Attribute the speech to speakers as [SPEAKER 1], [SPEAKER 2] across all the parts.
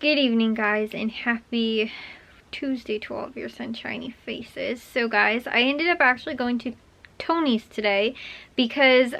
[SPEAKER 1] Good evening, guys, and happy Tuesday to all of your sunshiny faces. So guys, I ended up actually going to Tony's today because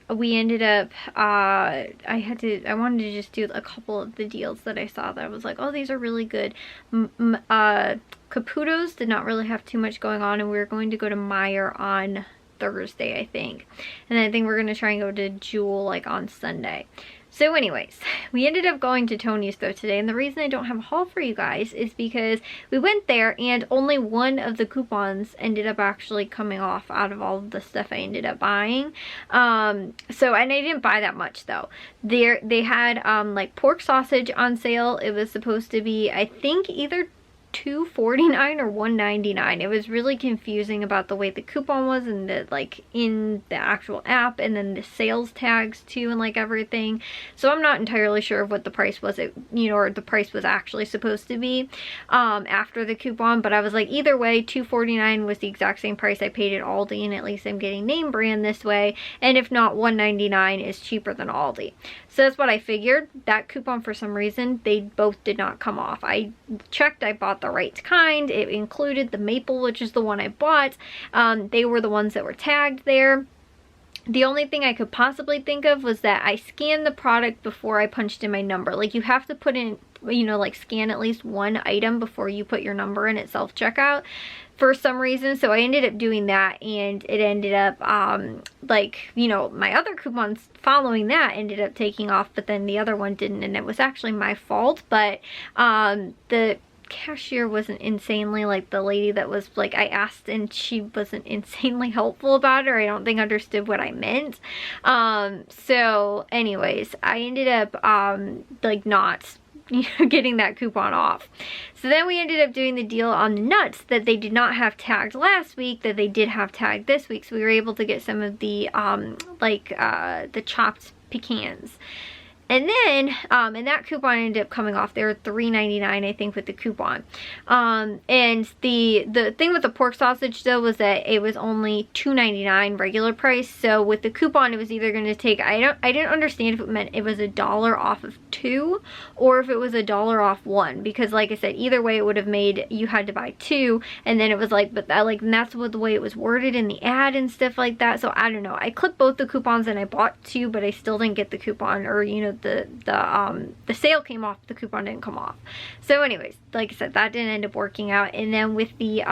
[SPEAKER 1] we ended up I wanted to just do a couple of the deals that I saw that I was like, oh, these are really good. Caputo's did not really have too much going on, and we were going to go to Meyer on Thursday, I think, and I think we're gonna try and go to Jewel like on Sunday. So anyways, we ended up going to Tony's though today, and the reason I don't have a haul for you guys is because we went there and only one of the coupons ended up actually coming off out of all of the stuff I ended up buying. And I didn't buy that much though. They had like pork sausage on sale. It was supposed to be, I think, either $2.49 or $1.99. It was really confusing about the way the coupon was and the like in the actual app, and then the sales tags too and like everything. So I'm not entirely sure of what the price was, or the price was actually supposed to be after the coupon, but I was like, either way, $2.49 was the exact same price I paid at Aldi, and at least I'm getting name brand this way, and if not, $1.99 is cheaper than Aldi. So that's what I figured. That coupon, for some reason, they both did not come off. I checked, I bought the right kind. It included the maple, which is the one I bought. They were the ones that were tagged there. The only thing I could possibly think of was that I scanned the product before I punched in my number. Like, you have to put in, like scan at least one item before you put your number in at self-checkout for some reason. So I ended up doing that, and it ended up my other coupons following that ended up taking off, but then the other one didn't, and it was actually my fault. But the cashier wasn't insanely, like, the lady that was like, I asked and she wasn't insanely helpful about it, or I don't think understood what I meant. So anyways, I ended up like not getting that coupon off. So then we ended up doing the deal on the nuts that they did not have tagged last week that they did have tagged this week. So we were able to get some of the the chopped pecans. And then, and that coupon ended up coming off. They were $3.99, I think, with the coupon. And the thing with the pork sausage, though, was that it was only $2.99 regular price. So with the coupon, it was either going to take, I didn't understand if it meant it was $1 off of 2, or if it was $1 off 1. Because, like I said, either way, it would have made, you had to buy 2. And then it was like, but that, like, and that's what the way it was worded in the ad and stuff like that. So I don't know. I clipped both the coupons and I bought 2, but I still didn't get the coupon, or, the sale came off, the coupon didn't come off. So anyways, like I said, that didn't end up working out. And then with the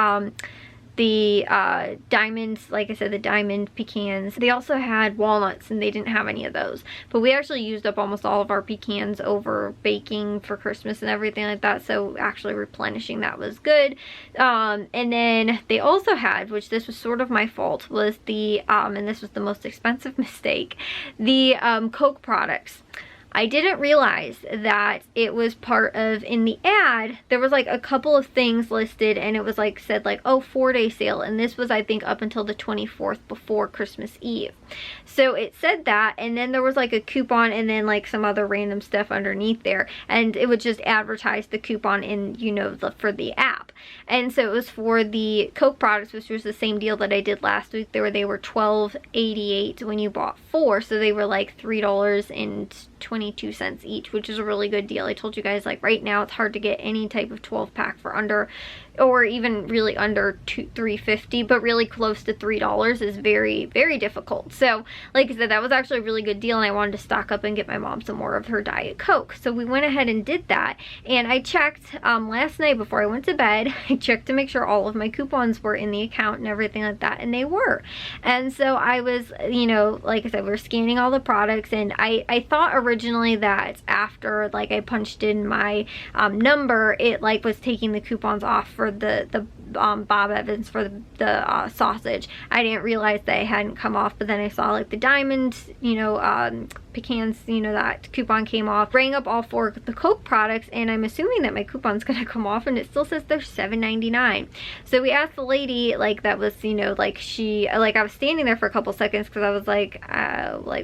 [SPEAKER 1] diamonds, like I said, the diamond pecans, they also had walnuts, and they didn't have any of those. But we actually used up almost all of our pecans over baking for Christmas and everything like that, so actually replenishing that was good. And then they also had, which this was sort of my fault, was the and this was the most expensive mistake, the Coke products. I didn't realize that it was part of, in the ad, there was like a couple of things listed, and it was like, said like, oh, 4-day sale, and this was, I think, up until the 24th, before Christmas Eve. So it said that, and then there was like a coupon, and then like some other random stuff underneath there, and it would just advertise the coupon in, for the app. And so it was for the Coke products, which was the same deal that I did last week. They were $12.88 when you bought 4, so they were like $3.22 each, which is a really good deal. I told you guys, like, right now it's hard to get any type of 12-pack for under, or even really under $3.50, but really close to $3 is very, very difficult. So like I said, that was actually a really good deal, and I wanted to stock up and get my mom some more of her Diet Coke. So we went ahead and did that, and I checked last night before I went to bed. I checked to make sure all of my coupons were in the account and everything like that, and they were. And so I was, like I said, we were scanning all the products, and I thought originally that after, like, I punched in my number, it like was taking the coupons off for the Bob Evans for the sausage. I didn't realize that it hadn't come off, but then I saw like the diamond, pecans, that coupon came off. Rang up all 4 of the Coke products, and I'm assuming that my coupon's gonna come off, and it still says they're $7.99. So we asked the lady, like, that was, I was standing there for a couple seconds because I was like,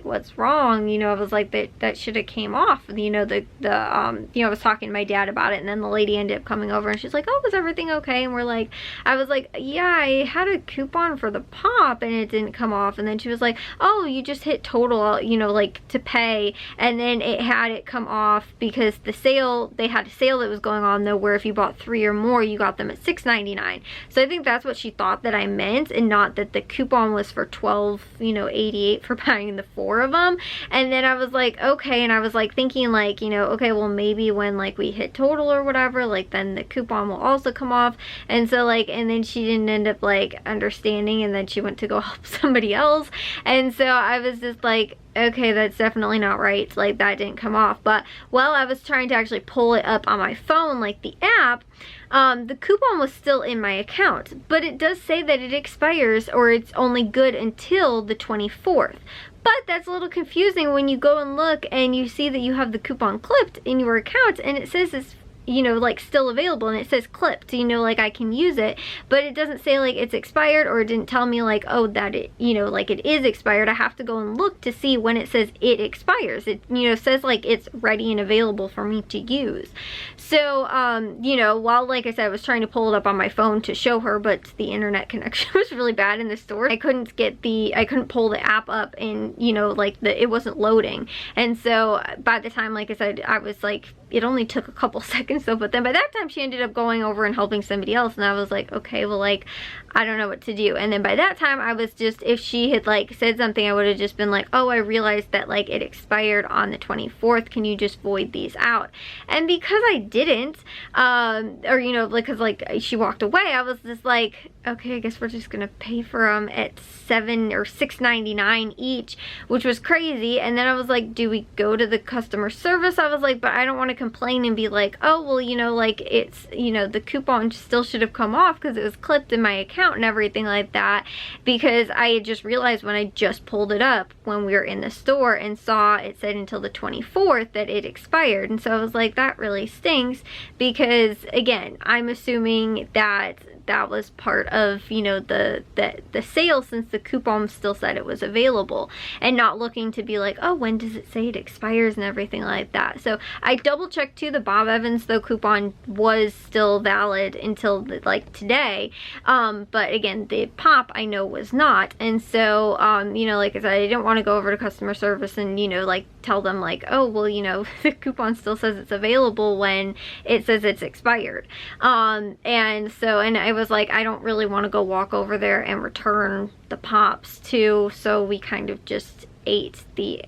[SPEAKER 1] what's wrong? I was like, that should have came off. I was talking to my dad about it, and then the lady ended up coming over, and she's like, oh, was everything okay? And we're like, I was like, yeah, I had a coupon for the pop and it didn't come off. And then she was like, oh, you just hit total, like, to pay, and then it had it come off because they had a sale that was going on though, where if you bought 3 or more, you got them at $6.99. So I think that's what she thought that I meant, and not that the coupon was for $12.88 for buying the 4 of them. And then I was like, okay, and I was like thinking like, okay, well maybe when like we hit total or whatever, like then the coupon will also come off. And so like, and then she didn't end up like understanding, and then she went to go help somebody else. And so I was just like, okay, that's definitely not right. Like that didn't come off. But while I was trying to actually pull it up on my phone, like the app, the coupon was still in my account, but it does say that it expires, or it's only good until the 24th. But that's a little confusing when you go and look and you see that you have the coupon clipped in your account, and it says it's like still available, and it says clipped, like I can use it, but it doesn't say like it's expired, or it didn't tell me like, oh, that it, like it is expired. I have to go and look to see when it says it expires. It, says like it's ready and available for me to use. So, while like I said, I was trying to pull it up on my phone to show her, but the internet connection was really bad in the store. I couldn't pull the app up, and like it wasn't loading. And so by the time, like I said, I was like, it only took a couple seconds though, but then by that time she ended up going over and helping somebody else, and I was like, okay, well, like I don't know what to do. And then by that time I was just, if she had like said something, I would have just been like, oh, I realized that like it expired on the 24th, can you just void these out? And because I didn't, because like she walked away, I was just like, okay, I guess we're just gonna pay for them at $7 or $6.99 each, which was crazy. And then I was like, do we go to the customer service? I was like, but I don't want to complain and be like, oh, well, like it's, the coupon still should have come off because it was clipped in my account and everything like that, because I had just realized when I just pulled it up when we were in the store and saw it said until the 24th that it expired. And so I was like, that really stinks, because again, I'm assuming that that was part of the sale, since the coupon still said it was available, and not looking to be like, oh, when does it say it expires and everything like that. So I double checked too, the Bob Evans though coupon was still valid until like today, but again the pop I know was not. And so like I said, I didn't want to go over to customer service and like tell them like, oh, well, the coupon still says it's available when it says it's expired. And I was like, I don't really want to go walk over there and return the pops too, so we kind of just ate the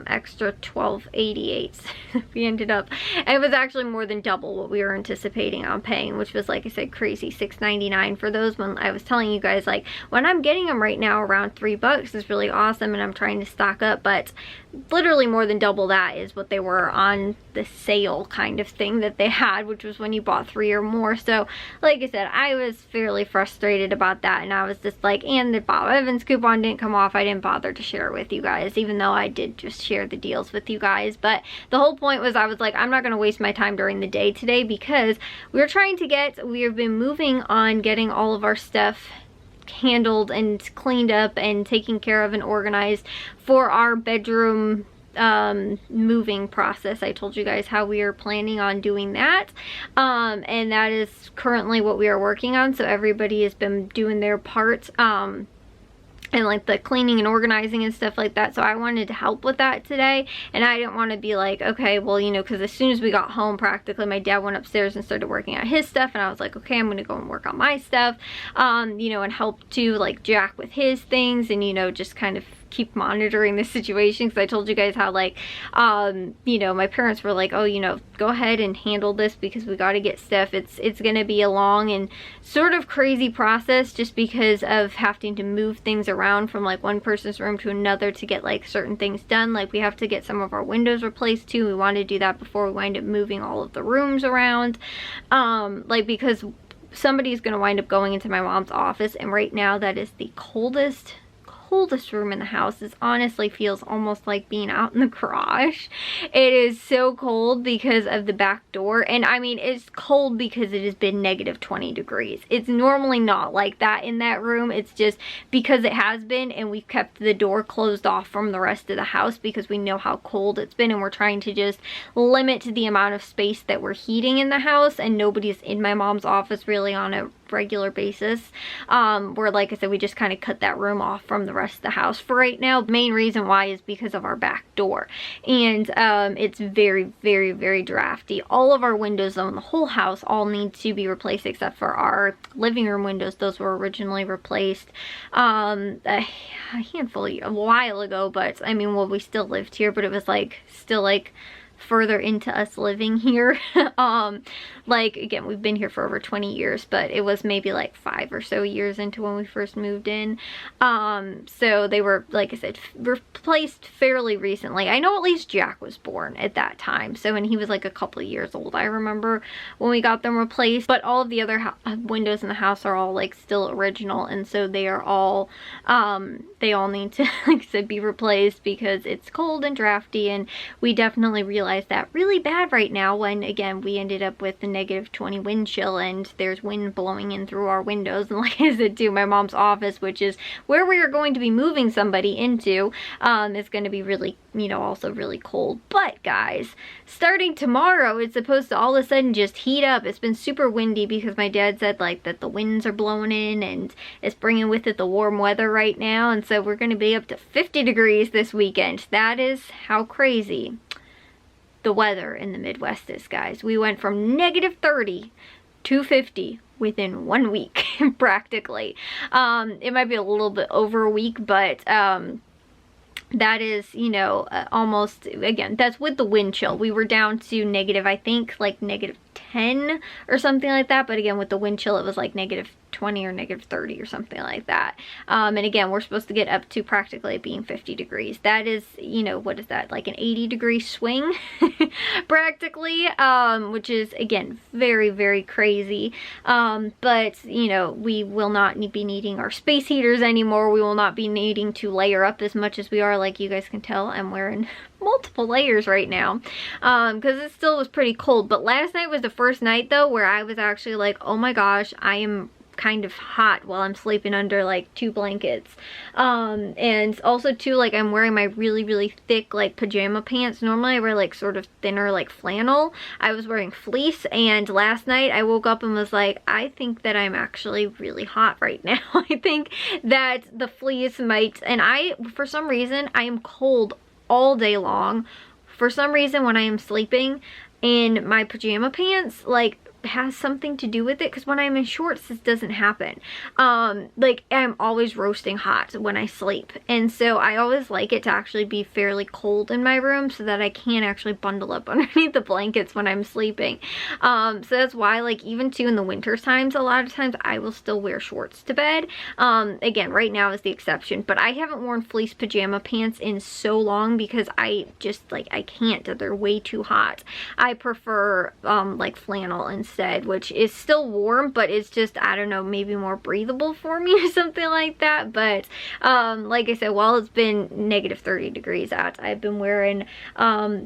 [SPEAKER 1] extra $12.88. We ended up, it was actually more than double what we were anticipating on paying, which was, like I said, crazy, $6.99 for those. When I was telling you guys, like, when I'm getting them right now around $3 is really awesome, and I'm trying to stock up, but literally more than double that is what they were on the sale kind of thing that they had, which was when you bought 3 or more. So like I said, I was fairly frustrated about that, and I was just like, and the Bob Evans coupon didn't come off. I didn't bother to share it with you guys, even though I did just share the deals with you guys. But the whole point was, I was like, I'm not going to waste my time during the day today, because we have been moving on getting all of our stuff handled and cleaned up and taken care of and organized for our bedroom moving process. I told you guys how we are planning on doing that, and that is currently what we are working on. So everybody has been doing their part, and like the cleaning and organizing and stuff like that. So I wanted to help with that today, and I didn't want to be like, okay, well, because as soon as we got home, practically my dad went upstairs and started working on his stuff, and I was like, okay, I'm gonna go and work on my stuff, and help to like Jack with his things, and just kind of keep monitoring the situation, because I told you guys how like my parents were like, oh, go ahead and handle this, because we got to get stuff. It's gonna be a long and sort of crazy process, just because of having to move things around from like one person's room to another to get like certain things done. Like we have to get some of our windows replaced too. We want to do that before we wind up moving all of the rooms around, because somebody's gonna wind up going into my mom's office, and right now that is the coldest room in the house. It honestly feels almost like being out in the garage. It is so cold because of the back door, and I mean, it's cold because it has been -20 degrees. It's normally not like that in that room. It's just because it has been, and we've kept the door closed off from the rest of the house because we know how cold it's been, and we're trying to just limit the amount of space that we're heating in the house. And nobody's in my mom's office really on a regular basis, where like I said, we just kind of cut that room off from the rest of the house for right now. The main reason why is because of our back door, and it's very, very, very drafty. All of our windows though in the whole house all need to be replaced except for our living room windows. Those were originally replaced a handful, a while ago, but I mean, well, we still lived here, but it was like still like further into us living here. Like again, we've been here for over 20 years, but it was maybe like 5 or so years into when we first moved in. So they were, like I said, replaced fairly recently. I know at least Jack was born at that time, so when he was like a couple of years old, I remember when we got them replaced. But all of the other windows in the house are all like still original, and so they are all they all need to, like I said, be replaced because it's cold and drafty, and we definitely realize that really bad right now when again we ended up with the -20 wind chill and there's wind blowing in through our windows. And like I said too, my mom's office, which is where we are going to be moving somebody into, is going to be really, you know, also really cold. But guys, starting tomorrow it's supposed to all of a sudden just heat up. It's been super windy because my dad said like that the winds are blowing in and it's bringing with it the warm weather right now, and so we're going to be up to 50 degrees this weekend. That is how crazy the weather in the Midwest is, guys. We went from -30 to 50 within 1 week, practically. It might be a little bit over a week, but that is, you know, almost, again, that's with the wind chill. We were down to negative, I think, like -10 or something like that. But again, with the wind chill, it was like -20 or -30 or something like that. And again, we're supposed to get up to practically being 50 degrees. That is, you know, what is that? Like an 80-degree swing, practically, which is, again, very, very crazy. But, you know, we will not be needing our space heaters anymore. We will not be needing to layer up as much as we are. Like you guys can tell, I'm wearing multiple layers right now because it still was pretty cold. But last night was the first night though where I was actually like, oh my gosh, I am kind of hot while I'm sleeping under like 2 blankets. And also too, like I'm wearing my really, really thick like pajama pants. Normally I wear like sort of thinner like flannel. I was wearing fleece, and last night I woke up and was like, I think that I'm actually really hot right now. I think that the fleece might, and for some reason I am cold all day long. For some reason when I am sleeping in my pajama pants, like has something to do with it, because when I'm in shorts this doesn't happen. Like I'm always roasting hot when I sleep, and so I always like it to actually be fairly cold in my room so that I can actually bundle up underneath the blankets when I'm sleeping. So that's why, like, even too in the winter times, a lot of times I will still wear shorts to bed. Again, right now is the exception, but I haven't worn fleece pajama pants in so long because I just, like, I can't. They're way too hot. I prefer like flannel instead, which is still warm, but it's just, I don't know, maybe more breathable for me or something like that. But like I said, while it's been -30 degrees out, I've been wearing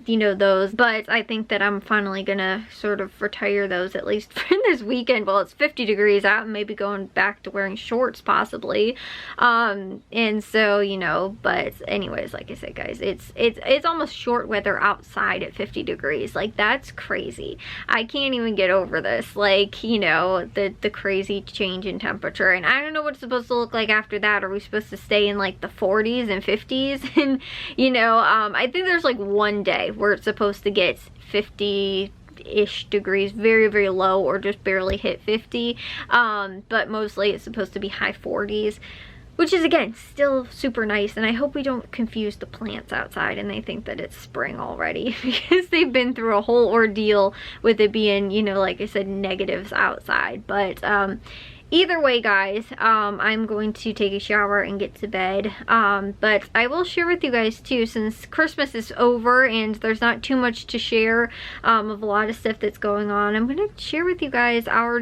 [SPEAKER 1] you know, those. But I think that I'm finally gonna sort of retire those, at least for this weekend while it's 50 degrees out, and maybe going back to wearing shorts possibly. And so, you know, but anyways, like I said, guys, it's almost short weather outside at 50 degrees. Like, that's crazy. I can't even get over this, like, you know, the crazy change in temperature. And I don't know what it's supposed to look like after that. Are we supposed to stay in like the 40s and 50s? And you know, I think there's like one day where it's supposed to get 50-ish degrees, very, very low, or just barely hit 50. But mostly it's supposed to be high 40s, which is, again, still super nice. And I hope we don't confuse the plants outside and they think that it's spring already, because they've been through a whole ordeal with it being, you know, like I said, negatives outside. But either way, guys, I'm going to take a shower and get to bed. But I will share with you guys too, since Christmas is over and there's not too much to share of a lot of stuff that's going on, I'm going to share with you guys our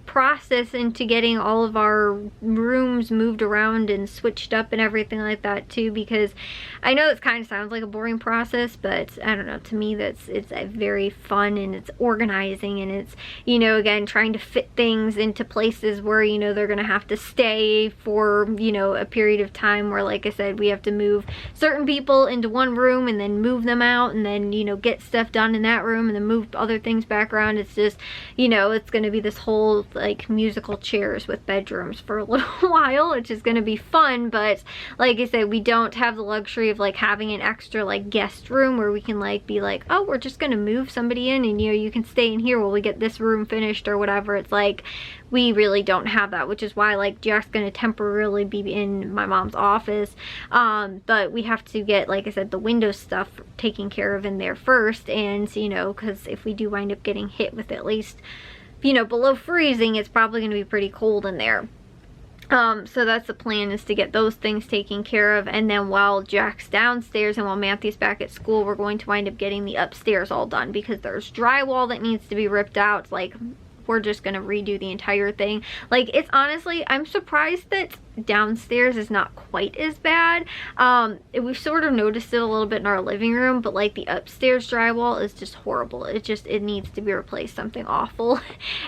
[SPEAKER 1] process into getting all of our rooms moved around and switched up and everything like that too, because I know it kind of sounds like a boring process, but I don't know, to me it's a very fun, and it's organizing, and it's, you know, again, trying to fit things into places where, you know, they're gonna have to stay for, you know, a period of time, where, like I said, we have to move certain people into one room and then move them out, and then, you know, get stuff done in that room and then move other things back around. It's just, you know, it's gonna be this whole like musical chairs with bedrooms for a little while, which is going to be fun. But like I said, we don't have the luxury of like having an extra like guest room where we can like be like, oh, we're just going to move somebody in and you know, you can stay in here while we get this room finished or whatever. It's like we really don't have that, which is why like Jack's gonna temporarily be in my mom's office. But we have to get, like I said, the window stuff taken care of in there first. And you know, because if we do wind up getting hit with at least, you know, below freezing, it's probably gonna be pretty cold in there. So that's the plan, is to get those things taken care of, and then while Jack's downstairs and while Matthew's back at school, we're going to wind up getting the upstairs all done, because there's drywall that needs to be ripped out. It's like we're just gonna redo the entire thing. Like, it's honestly, I'm surprised that downstairs is not quite as bad. We've sort of noticed it a little bit in our living room, but like the upstairs drywall is just horrible. It needs to be replaced, something awful.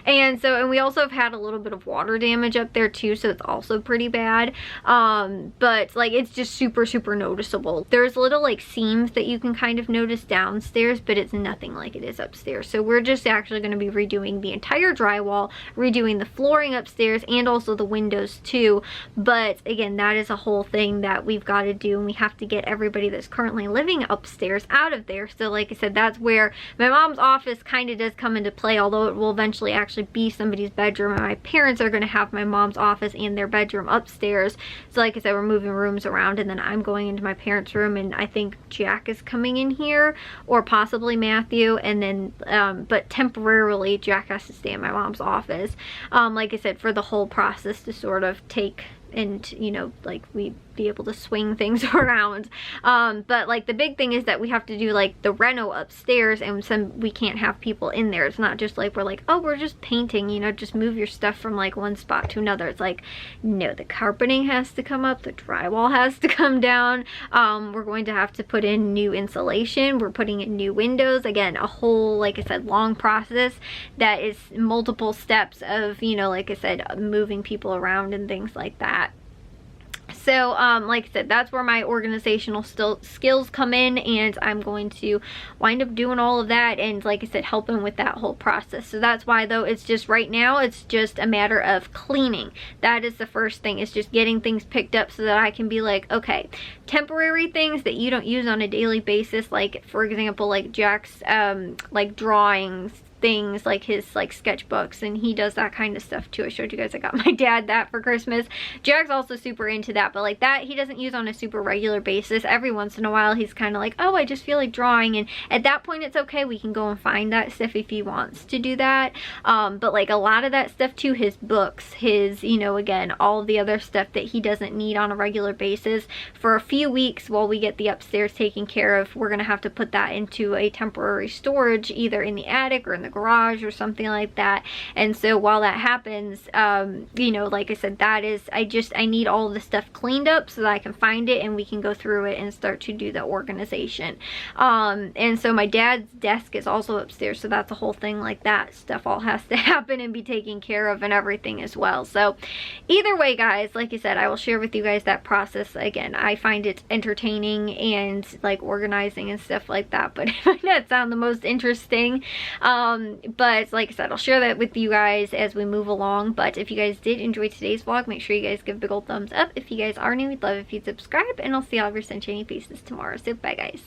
[SPEAKER 1] And we also have had a little bit of water damage up there too, so it's also pretty bad. But like, it's just super noticeable. There's little like seams that you can kind of notice downstairs, but it's nothing like it is upstairs. So we're just actually going to be redoing the entire drywall, redoing the flooring upstairs, and also the windows too. But again, that is a whole thing that we've got to do, and we have to get everybody that's currently living upstairs out of there. So like I said, that's where my mom's office kind of does come into play, although it will eventually actually be somebody's bedroom, and my parents are going to have my mom's office and their bedroom upstairs. So like I said, we're moving rooms around, and then I'm going into my parents' room, and I think Jack is coming in here, or possibly Matthew, and then but temporarily Jack has to stay in my mom's office, like I said, for the whole process to sort of take, and you know, like we be able to swing things around. But like the big thing is that we have to do like the reno upstairs, and we can't have people in there. It's not just like we're like, oh, we're just painting, you know, just move your stuff from like one spot to another. It's like, no, the carpeting has to come up, the drywall has to come down. We're going to have to put in new insulation, we're putting in new windows. Again, a whole, like I said, long process that is multiple steps of, you know, like I said, moving people around and things like that. So like I said, that's where my organizational skills come in, and I'm going to wind up doing all of that, and like I said, helping with that whole process. So that's why, though, it's just right now, it's just a matter of cleaning. That is the first thing. It's just getting things picked up so that I can be like, okay, temporary things that you don't use on a daily basis, like for example, like Jack's like drawings, things like his like sketchbooks, and he does that kind of stuff too. I showed you guys I got my dad that for Christmas. Jack's also super into that, but like that he doesn't use on a super regular basis. Every once in a while he's kind of like, oh, I just feel like drawing, and at that point it's okay, we can go and find that stuff if he wants to do that. But like a lot of that stuff too, his books, his, you know, again, all of the other stuff that he doesn't need on a regular basis, for a few weeks while we get the upstairs taken care of, we're gonna have to put that into a temporary storage, either in the attic or in the garage or something like that. And so while that happens, you know, like I said, that is, I need all of the stuff cleaned up so that I can find it and we can go through it and start to do the organization. And so my dad's desk is also upstairs, so that's a whole thing. Like that stuff all has to happen and be taken care of and everything as well. So either way, guys, like I said, I will share with you guys that process. Again, I find it entertaining and like organizing and stuff like that, but it might not sound the most interesting. But like I said, I'll share that with you guys as we move along. But if you guys did enjoy today's vlog, make sure you guys give a big old thumbs up. If you guys are new, we'd love if you'd subscribe, and I'll see all of your sunshiny faces tomorrow. So bye, guys.